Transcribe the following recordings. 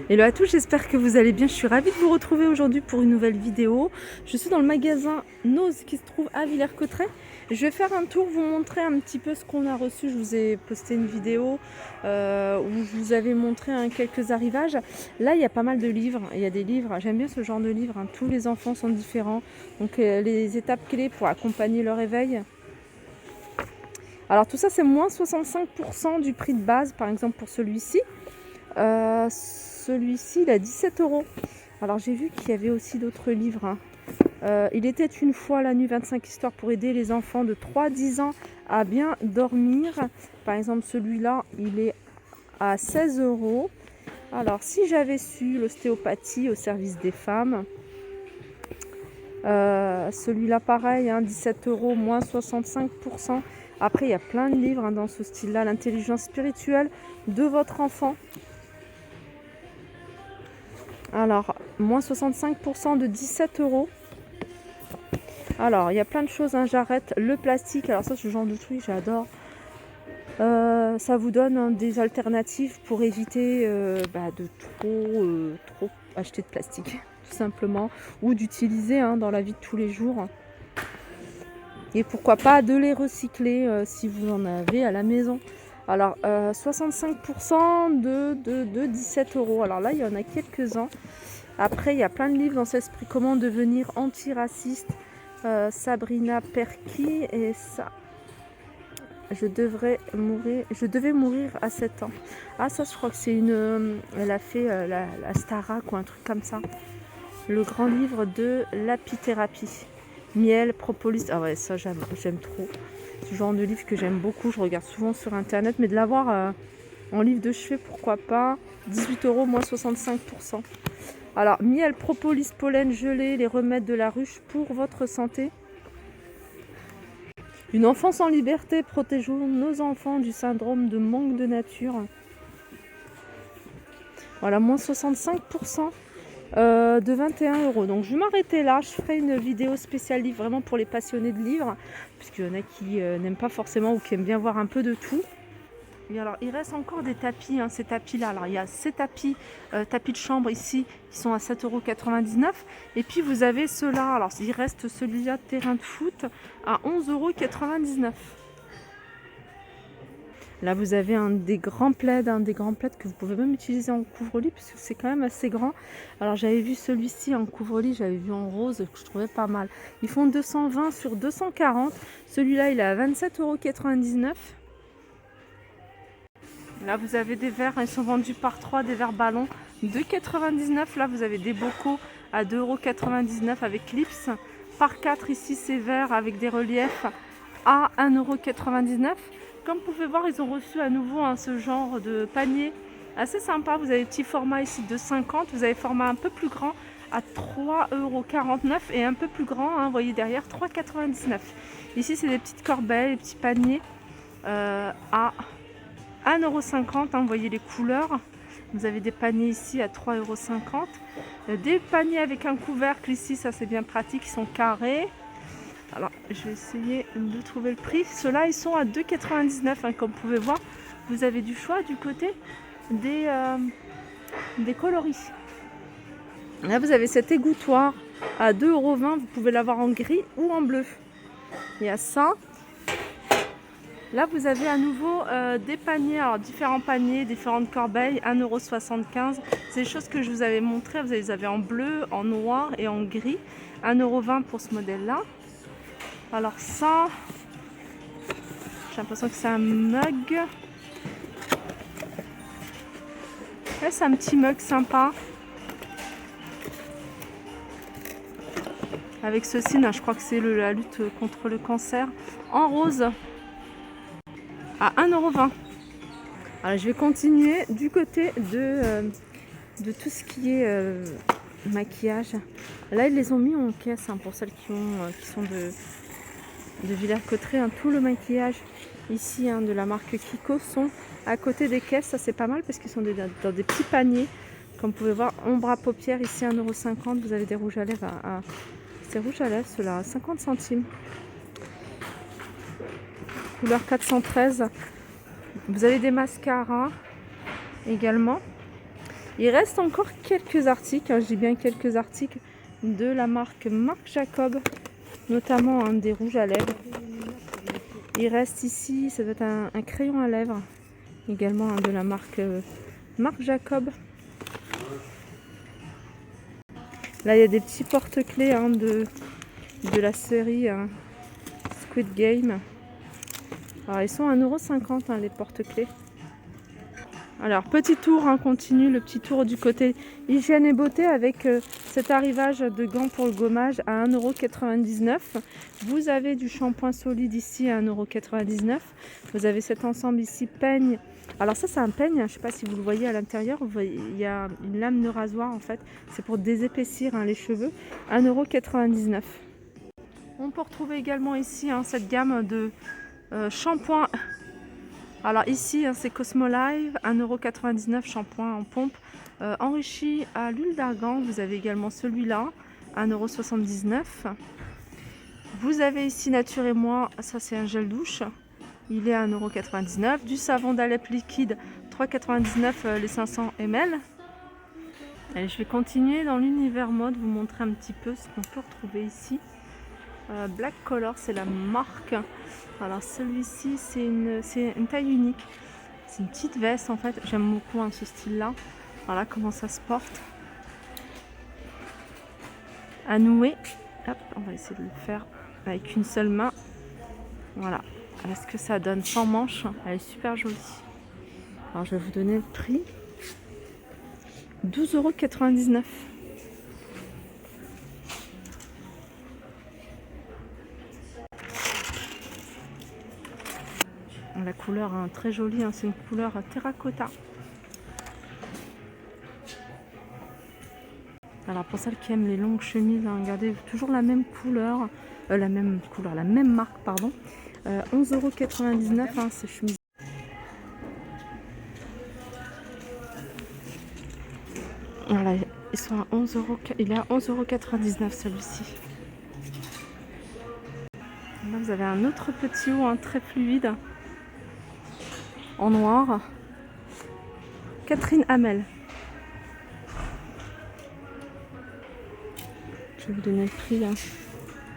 Hello à tous, j'espère que vous allez bien. Je suis ravie de vous retrouver aujourd'hui pour une nouvelle vidéo. Je suis dans le magasin Nose qui se trouve à Villers-Cotterêts. Je vais faire un tour, vous montrer un petit peu ce qu'on a reçu. Je vous ai posté une vidéo où je vous avais montré quelques arrivages. Là, il y a pas mal de livres. Il y a des livres, j'aime bien ce genre de livres. Tous les enfants sont différents. Donc les étapes clés pour accompagner leur éveil. Alors tout ça, c'est moins 65% du prix de base, par exemple pour celui-ci. Celui-ci, il a 17 €. Alors j'ai vu qu'il y avait aussi d'autres livres. Il était une fois la nuit 25 histoires pour aider les enfants de 3 à 10 ans à bien dormir. Par exemple, celui-là, il est à 16 €. Alors si j'avais su l'ostéopathie au service des femmes, celui-là pareil, 17 €, moins 65%. Après, il y a plein de livres dans ce style-là. L'intelligence spirituelle de votre enfant. Alors, moins 65% de 17 €. Alors, il y a plein de choses, j'arrête. Le plastique, alors ça, ce genre de truc, j'adore. Ça vous donne des alternatives pour éviter de trop acheter de plastique, tout simplement. Ou d'utiliser dans la vie de tous les jours. Et pourquoi pas de les recycler si vous en avez à la maison. Alors, 65% de 17 €. Alors là, il y en a quelques-uns. Après, il y a plein de livres dans cet esprit. Comment devenir antiraciste. Sabrina Perky. Et ça, je devais mourir à 7 ans. Ah, ça, je crois que c'est une... elle a fait la Starac ou un truc comme ça. Le grand livre de l'apithérapie. Miel, propolis. Ah ouais, ça, j'aime trop. Ce genre de livre que j'aime beaucoup. Je regarde souvent sur Internet. Mais de l'avoir en livre de chevet, pourquoi pas. 18 €, moins 65%. Alors, miel, propolis, pollen, gelée, les remèdes de la ruche pour votre santé. Une enfance en liberté, protégeons nos enfants du syndrome de manque de nature. Voilà, moins 65% de 21 €. Donc, je vais m'arrêter là. Je ferai une vidéo spéciale livre vraiment pour les passionnés de livres. Puisqu'il y en a qui n'aiment pas forcément ou qui aiment bien voir un peu de tout. Et alors, il reste encore des tapis, ces tapis-là. Alors, il y a ces tapis, tapis de chambre ici, qui sont à 7,99 €. Et puis, vous avez ceux-là. Alors, il reste celui-là de terrain de foot à 11,99 €. Là, vous avez des grands plaids, que vous pouvez même utiliser en couvre-lit, puisque c'est quand même assez grand. Alors, j'avais vu celui-ci en couvre-lit, j'avais vu en rose, que je trouvais pas mal. Ils font 220 sur 240. Celui-là, il est à 27,99 €. Là, vous avez des verres, ils sont vendus par 3, des verres ballons, 2,99 €. Là, vous avez des bocaux à 2,99 € avec clips. Par 4, ici, ces verres avec des reliefs à 1,99 €. Comme vous pouvez voir, ils ont reçu à nouveau ce genre de panier assez sympa. Vous avez le petit format ici de 50. Vous avez format un peu plus grand à 3,49 € et un peu plus grand, vous voyez derrière, 3,99 €. Ici, c'est des petites corbeilles, des petits paniers à 1,50 €, vous voyez les couleurs. Vous avez des paniers ici à 3,50 €. Des paniers avec un couvercle ici, ça c'est bien pratique, ils sont carrés. Alors, je vais essayer de trouver le prix. Ceux-là, ils sont à 2,99 €. Comme vous pouvez voir, vous avez du choix du côté des coloris. Là, vous avez cet égouttoir à 2,20 €. Vous pouvez l'avoir en gris ou en bleu. Il y a ça. Là, vous avez à nouveau des paniers, alors différents paniers, différentes corbeilles, 1,75 €. C'est des choses que je vous avais montrées. Vous les avez en bleu, en noir et en gris. 1,20 € pour ce modèle-là. Alors ça, j'ai l'impression que c'est un mug. Là, c'est un petit mug sympa. Avec ceci, je crois que c'est la lutte contre le cancer. En rose. À 1,20 €. Alors, je vais continuer du côté de tout ce qui est maquillage. Là, ils les ont mis en caisse pour celles qui sont de Villers-Cotterêts. Tout le maquillage ici de la marque Kiko sont à côté des caisses. Ça, c'est pas mal parce qu'ils sont dans des petits paniers. Comme vous pouvez voir, ombre à paupières ici 1,50 €. Vous avez des rouges à lèvres c'est rouge à lèvres, ceux-là, à 50 centimes. Couleur 413. Vous avez des mascaras également. Il reste encore quelques articles, hein, je dis bien quelques articles de la marque Marc Jacob, notamment des rouges à lèvres. Il reste ici, ça doit être un crayon à lèvres, également de la marque Marc Jacob. Là, il y a des petits porte-clés de la série Squid Game. Alors, ils sont à 1,50 € les porte-clés. Alors, petit tour, continue le petit tour du côté hygiène et beauté avec cet arrivage de gants pour le gommage à 1,99 €. Vous avez du shampoing solide ici à 1,99 €. Vous avez cet ensemble ici, peigne. Alors ça, c'est un peigne, je ne sais pas si vous le voyez à l'intérieur. Il y a une lame de rasoir en fait. C'est pour désépaissir les cheveux. 1,99 €. On peut retrouver également ici cette gamme de shampoing. Alors ici, c'est Cosmolive, 1,99 € shampoing en pompe, enrichi à l'huile d'argan. Vous avez également celui-là, 1,79 €. Vous avez ici Nature et Moi, ça c'est un gel douche, il est à 1,99 €. Du savon d'Alep liquide, 3,99 € les 500 ml. Allez, je vais continuer dans l'univers mode, vous montrer un petit peu ce qu'on peut retrouver ici. Black Color, c'est la marque. Alors celui-ci, c'est une taille unique. C'est une petite veste en fait. J'aime beaucoup ce style-là. Voilà comment ça se porte. À nouer. Hop, on va essayer de le faire avec une seule main. Voilà. Est-ce que ça donne sans manche? Elle est super jolie. Alors je vais vous donner le prix. 12,99 €. La couleur très jolie, c'est une couleur terracotta. Alors pour celles qui aiment les longues chemises, regardez, toujours la même couleur, la même marque, pardon. 11,99 € ces chemises. Voilà, ils sont à 11 €. Il est à 11,99 € celui-ci. Là vous avez un autre petit haut très fluide. En noir, Catherine Hamel. Je vais vous donner le prix,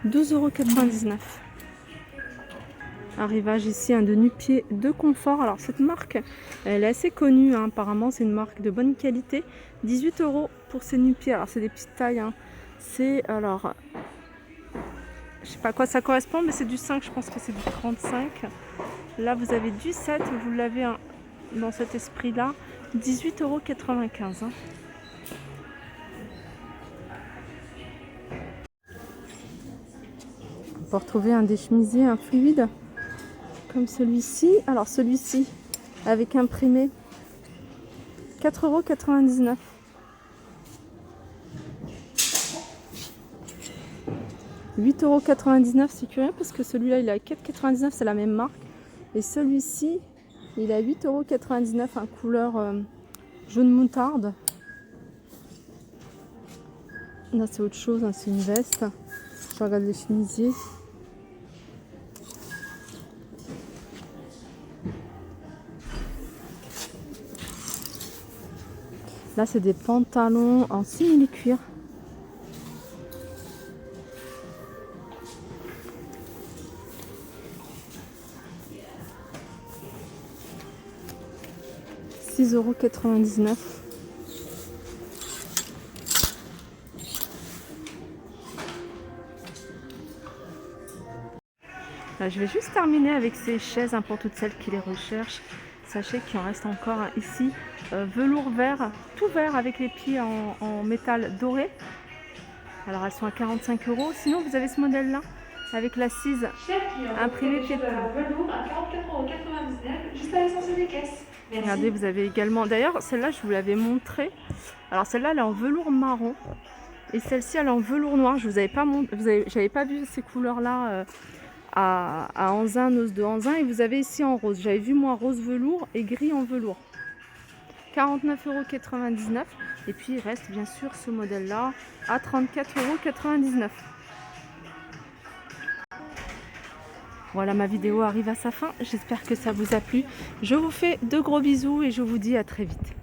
12,99 €. Arrivage ici de nu-pieds de confort. Alors cette marque, elle est assez connue, apparemment c'est une marque de bonne qualité. 18 € pour ces nu-pieds. Alors c'est des petites tailles, c'est alors je sais pas à quoi ça correspond, mais c'est du 5, je pense que c'est du 35. Là vous avez du 7, vous l'avez dans cet esprit là, 18,95 €. On peut retrouver des chemisiers fluides comme celui-ci. Alors celui-ci avec imprimé, 4,99 €. « 8,99 €, c'est curieux parce que celui-là il est à 4,99 €, c'est la même marque. Et celui-ci, il est à 8,99 €, couleur jaune moutarde. Là, c'est autre chose, c'est une veste. Je regarde les chemisiers. Là, c'est des pantalons en simili-cuir. « 6,99 €. Là, je vais juste terminer avec ces chaises pour toutes celles qui les recherchent. Sachez qu'il en reste encore ici. Velours vert, tout vert avec les pieds en métal doré. Alors elles sont à 45 €. Sinon vous avez ce modèle là avec l'assise imprimée pied de velours à 44,99 € juste à l'essentiel des caisses. Merci. Regardez, vous avez également, d'ailleurs celle-là je vous l'avais montré. Alors celle-là elle est en velours marron et celle-ci elle est en velours noir. Je vous avais pas j'avais pas vu ces couleurs là à Anzin, Noce de Anzin, et vous avez ici en rose. J'avais vu moi rose velours et gris en velours. 49,99 €. Et puis il reste bien sûr ce modèle là à 34,99 €. Voilà, ma vidéo arrive à sa fin. J'espère que ça vous a plu. Je vous fais de gros bisous et je vous dis à très vite.